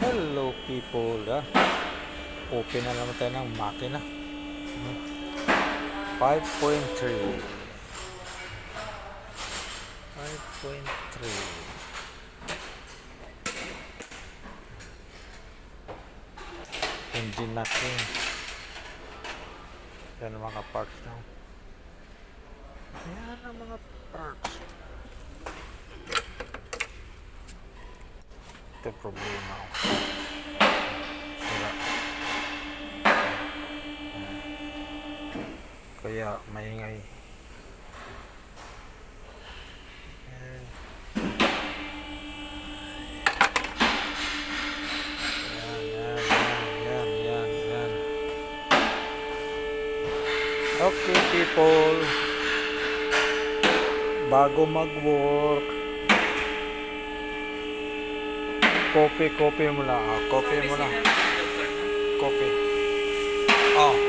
Hello people, open na naman tayo ng makina. 5.3 engine natin. Yan ang mga parts na. Yan ang mga parts. Ito problema. Sira. Kaya maingay. Yan. Okay people, bago mag-work, coffee muna. Coffee. Oh.